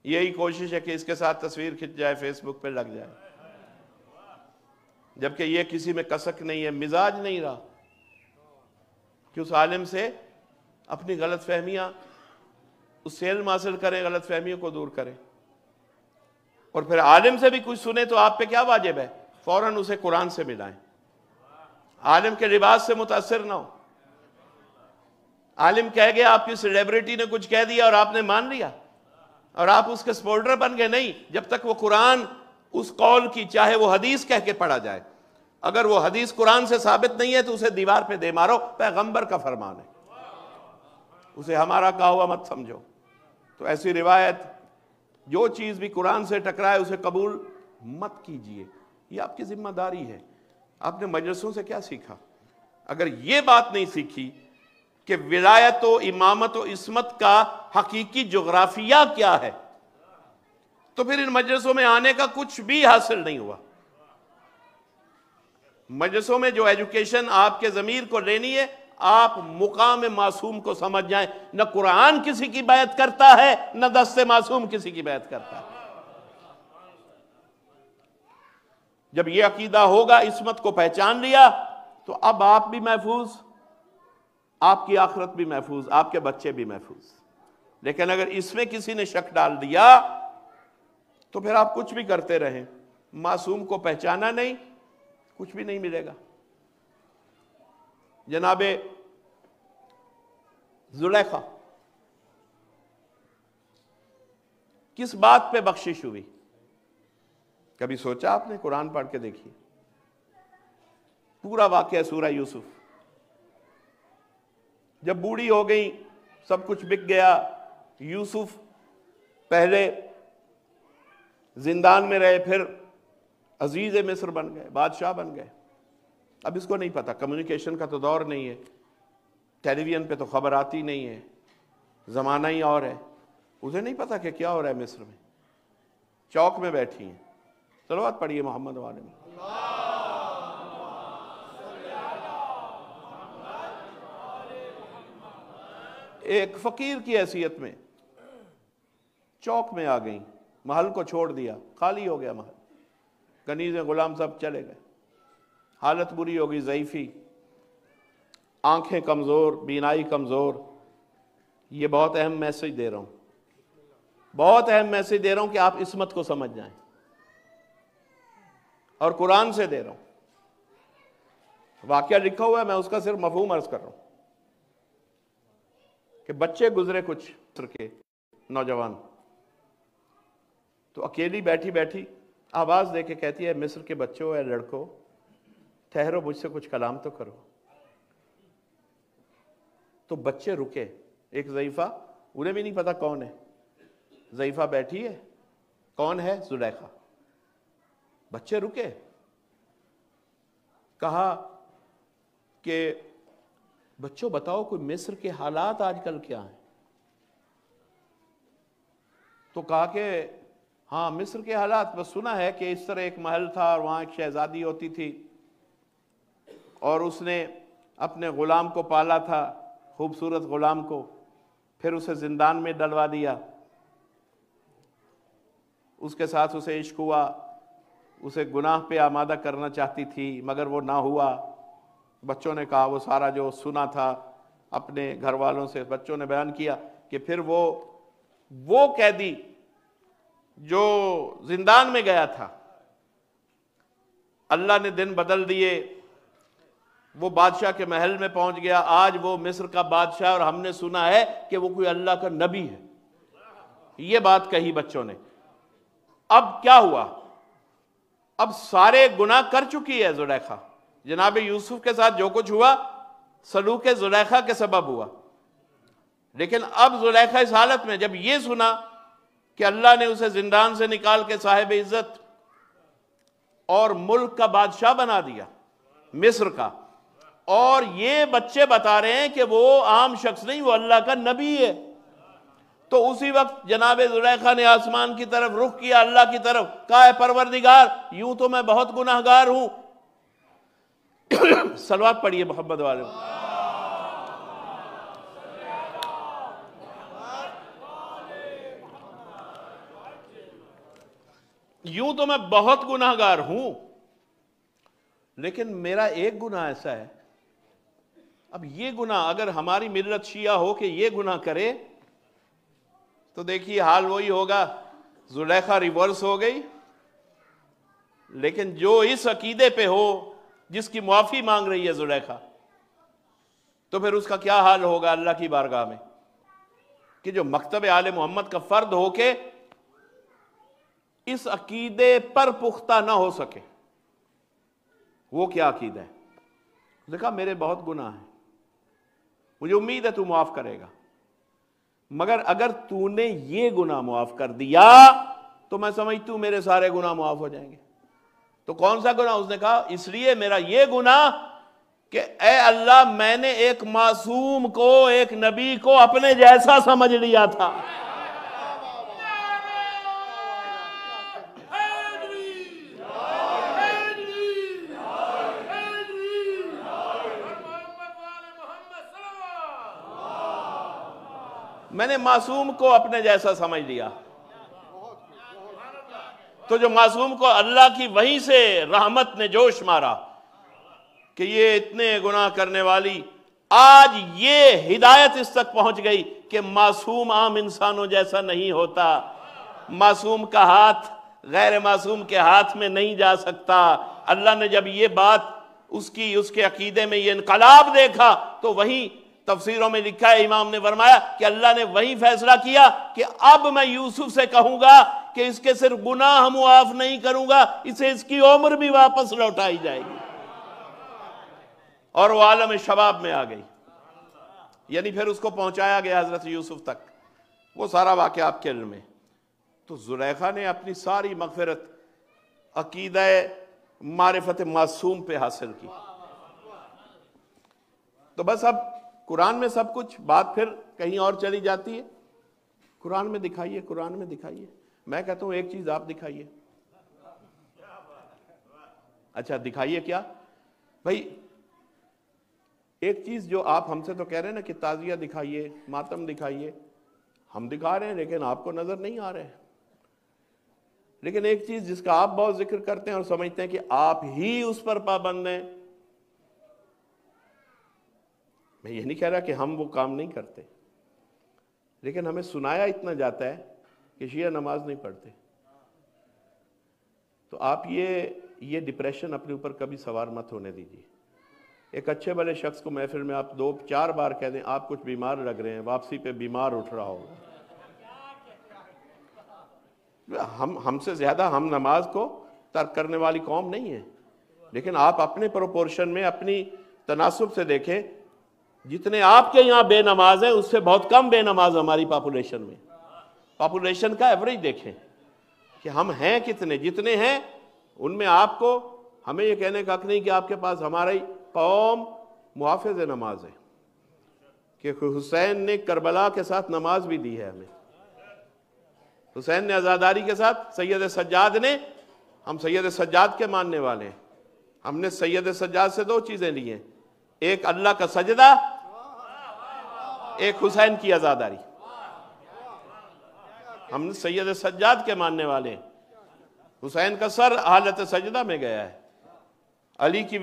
یہی کوشش ہے کہ اس کے ساتھ تصویر کھنچ جائے، فیس بک پہ لگ جائے، جبکہ یہ کسی میں کسک نہیں ہے، مزاج نہیں رہا کہ اس عالم سے اپنی غلط فہمیاں، اس سے علم حاصل کریں، غلط فہمیوں کو دور کریں۔ اور پھر عالم سے بھی کچھ سنیں تو آپ پہ کیا واجب ہے؟ فوراً اسے قرآن سے ملائیں، عالم کے لباس سے متاثر نہ ہو۔ عالم کہہ گیا، آپ کی سیلیبریٹی نے کچھ کہہ دیا اور آپ نے مان لیا اور آپ اس کے سپورٹر بن گئے، نہیں، جب تک وہ قرآن اس قول کی، چاہے وہ حدیث کہہ کے پڑھا جائے، اگر وہ حدیث قرآن سے ثابت نہیں ہے تو اسے دیوار پہ دے مارو، پیغمبر کا فرمان ہے، اسے ہمارا کہا ہوا مت سمجھو۔ تو ایسی روایت، جو چیز بھی قرآن سے ٹکرائے اسے قبول مت کیجئے، یہ آپ کی ذمہ داری ہے۔ آپ نے مجلسوں سے کیا سیکھا؟ اگر یہ بات نہیں سیکھی کہ ولایت و امامت و عصمت کا حقیقی جغرافیہ کیا ہے، تو پھر ان مجلسوں میں آنے کا کچھ بھی حاصل نہیں ہوا۔ مجلسوں میں جو ایجوکیشن آپ کے ضمیر کو لینی ہے، آپ مقام معصوم کو سمجھ جائیں، نہ قرآن کسی کی بیعت کرتا ہے، نہ دست معصوم کسی کی بیعت کرتا ہے۔ جب یہ عقیدہ ہوگا، عصمت کو پہچان لیا، تو اب آپ بھی محفوظ، آپ کی آخرت بھی محفوظ، آپ کے بچے بھی محفوظ۔ لیکن اگر اس میں کسی نے شک ڈال دیا تو پھر آپ کچھ بھی کرتے رہیں، معصوم کو پہچانا نہیں، کچھ بھی نہیں ملے گا۔ جناب زلیخا، کس بات پہ بخشش ہوئی؟ کبھی سوچا آپ نے؟ قرآن پڑھ کے دیکھیے، پورا واقعہ سورہ یوسف۔ جب بوڑھی ہو گئی، سب کچھ بک گیا، یوسف پہلے زندان میں رہے، پھر عزیز مصر بن گئے، بادشاہ بن گئے۔ اب اس کو نہیں پتا، کمیونیکیشن کا تو دور نہیں ہے، ٹیلی ویژن پہ تو خبر آتی نہیں ہے، زمانہ ہی اور ہے، اسے نہیں پتا کہ کیا ہو رہا ہے مصر میں۔ چوک میں بیٹھی ہیں، صلوات پڑھیے محمد والے میں۔ ایک فقیر کی حیثیت میں چوک میں آ گئیں، محل کو چھوڑ دیا، خالی ہو گیا محل، کنیزیں غلام سب چلے گئے، حالت بری ہو گئی، ضعیفی، آنکھیں کمزور، بینائی کمزور۔ یہ بہت اہم میسج دے رہا ہوں، بہت اہم میسج دے رہا ہوں کہ آپ عصمت کو سمجھ جائیں، اور قرآن سے دے رہا ہوں۔ واقعہ لکھا ہوا ہے، میں اس کا صرف مفہوم عرض کر رہا ہوں کہ بچے گزرے کچھ مصر کے نوجوان، تو اکیلی بیٹھی بیٹھی آواز دے کے کہتی ہے، مصر کے بچوں، اے لڑکوں، ٹھہرو، مجھ سے کچھ کلام تو کرو۔ تو بچے رکے، ایک ضعیفہ، انہیں بھی نہیں پتا کون ہے، ضعیفہ بیٹھی ہے، کون ہے؟ زلیخا۔ بچے رکے، کہا کہ بچوں بتاؤ کوئی مصر کے حالات آج کل کیا ہیں؟ تو کہا کہ ہاں مصر کے حالات بس سنا ہے کہ اس طرح ایک محل تھا اور وہاں ایک شہزادی ہوتی تھی اور اس نے اپنے غلام کو پالا تھا، خوبصورت غلام کو، پھر اسے زندان میں ڈلوا دیا، اس کے ساتھ اسے عشق ہوا، اسے گناہ پہ آمادہ کرنا چاہتی تھی مگر وہ نہ ہوا۔ بچوں نے کہا وہ سارا جو سنا تھا اپنے گھر والوں سے، بچوں نے بیان کیا کہ پھر وہ قیدی جو زندان میں گیا تھا، اللہ نے دن بدل دیے، وہ بادشاہ کے محل میں پہنچ گیا، آج وہ مصر کا بادشاہ، اور ہم نے سنا ہے کہ وہ کوئی اللہ کا نبی ہے۔ یہ بات کہی بچوں نے۔ اب کیا ہوا؟ اب سارے گناہ کر چکی ہے زلیخا، جناب یوسف کے ساتھ جو کچھ ہوا سلوک زلیخا کے سبب ہوا، لیکن اب زلیخا اس حالت میں جب یہ سنا کہ اللہ نے اسے زندان سے نکال کے صاحب عزت اور ملک کا بادشاہ بنا دیا مصر کا، اور یہ بچے بتا رہے ہیں کہ وہ عام شخص نہیں، وہ اللہ کا نبی ہے، تو اسی وقت جناب زلیخا نے آسمان کی طرف رخ کیا، اللہ کی طرف، کہا اے پروردگار، یوں تو میں بہت گناہگار ہوں، صلوات پڑھیے محمد والے۔ یوں تو میں بہت گناہگار ہوں، لیکن میرا ایک گناہ ایسا ہے، اب یہ گناہ اگر ہماری ملت شیعہ ہو کہ یہ گناہ کرے تو دیکھیے حال وہی ہوگا، زلیخا ریورس ہو گئی۔ لیکن جو اس عقیدے پہ ہو جس کی معافی مانگ رہی ہے زلیخا، تو پھر اس کا کیا حال ہوگا اللہ کی بارگاہ میں، کہ جو مکتب آل محمد کا فرد ہو کے اس عقیدے پر پختہ نہ ہو سکے۔ وہ کیا عقیدہ ہے؟ دیکھا میرے بہت گناہ ہیں، مجھے امید ہے تو معاف کرے گا، مگر اگر تو نے یہ گناہ معاف کر دیا تو میں سمجھتا ہوں میرے سارے گناہ معاف ہو جائیں گے۔ تو کون سا گناہ؟ اس نے کہا اس لیے میرا یہ گناہ کہ اے اللہ میں نے ایک معصوم کو، ایک نبی کو اپنے جیسا سمجھ لیا تھا۔ میں نے معصوم کو اپنے جیسا سمجھ لیا، تو جو معصوم کو اللہ کی وحی سے رحمت نے جوش مارا کہ یہ اتنے گناہ کرنے والی، آج یہ ہدایت اس تک پہنچ گئی کہ معصوم عام انسانوں جیسا نہیں ہوتا، معصوم کا ہاتھ غیر معصوم کے ہاتھ میں نہیں جا سکتا۔ اللہ نے جب یہ بات اس کے عقیدے میں یہ انقلاب دیکھا تو وہی تفسیروں میں لکھا ہے، امام نے فرمایا کہ اللہ نے وہی فیصلہ کیا کہ اب میں یوسف سے کہوں گا کہ اس کے صرف گناہ معاف نہیں کروں گا، اسے اس کی عمر بھی واپس لوٹائی جائے گی، اور وہ عالم شباب میں آ گئی، یعنی پھر اس کو پہنچایا گیا حضرت یوسف تک۔ وہ سارا واقعہ آپ کے علم میں۔ تو زلیخا نے اپنی ساری مغفرت عقیدہ معرفت معصوم پہ حاصل کی۔ تو بس اب قرآن میں سب کچھ بات پھر کہیں اور چلی جاتی ہے، قرآن میں دکھائیے، قرآن میں دکھائیے۔ میں کہتا ہوں ایک چیز آپ دکھائیے۔ اچھا دکھائیے کیا بھائی؟ ایک چیز جو آپ ہم سے تو کہہ رہے ہیں نا کہ تعزیہ دکھائیے، ماتم دکھائیے، ہم دکھا رہے ہیں لیکن آپ کو نظر نہیں آ رہے۔ لیکن ایک چیز جس کا آپ بہت ذکر کرتے ہیں اور سمجھتے ہیں کہ آپ ہی اس پر پابند ہیں، میں یہ نہیں کہہ رہا کہ ہم وہ کام نہیں کرتے، لیکن ہمیں سنایا اتنا جاتا ہے کہ شیعہ نماز نہیں پڑھتے۔ تو آپ یہ ڈپریشن اپنے اوپر کبھی سوار مت ہونے دیجیے۔ ایک اچھے بھلے شخص کو محفل میں آپ 2-4 بار کہہ دیں آپ کچھ بیمار لگ رہے ہیں، واپسی پہ بیمار اٹھ رہا ہوگا۔ ہم سے زیادہ ہم نماز کو ترک کرنے والی قوم نہیں ہے، لیکن آپ اپنے پروپورشن میں اپنی تناسب سے دیکھیں، جتنے آپ کے یہاں بے نماز ہیں اس سے بہت کم بے نماز ہماری پاپولیشن میں۔ پاپولیشن کا ایوریج دیکھیں کہ ہم ہیں کتنے، جتنے ہیں ان میں آپ کو ہمیں یہ کہنے کا حق نہیں کہ آپ کے پاس ہماری قوم محافظ نماز ہے، کہ حسین نے کربلا کے ساتھ نماز بھی دی ہے ہمیں، حسین نے عزاداری کے ساتھ، سید سجاد نے، ہم سید سجاد کے ماننے والے ہیں، ہم نے سید سجاد سے 2 چیزیں لی ہیں، ایک اللہ کا سجدہ، ایک حسین کی عزاداری۔ ہم سید سجاد کے ماننے والے ہیں، حسین کا سر حالت سجدہ میں گیا ہے، علی کی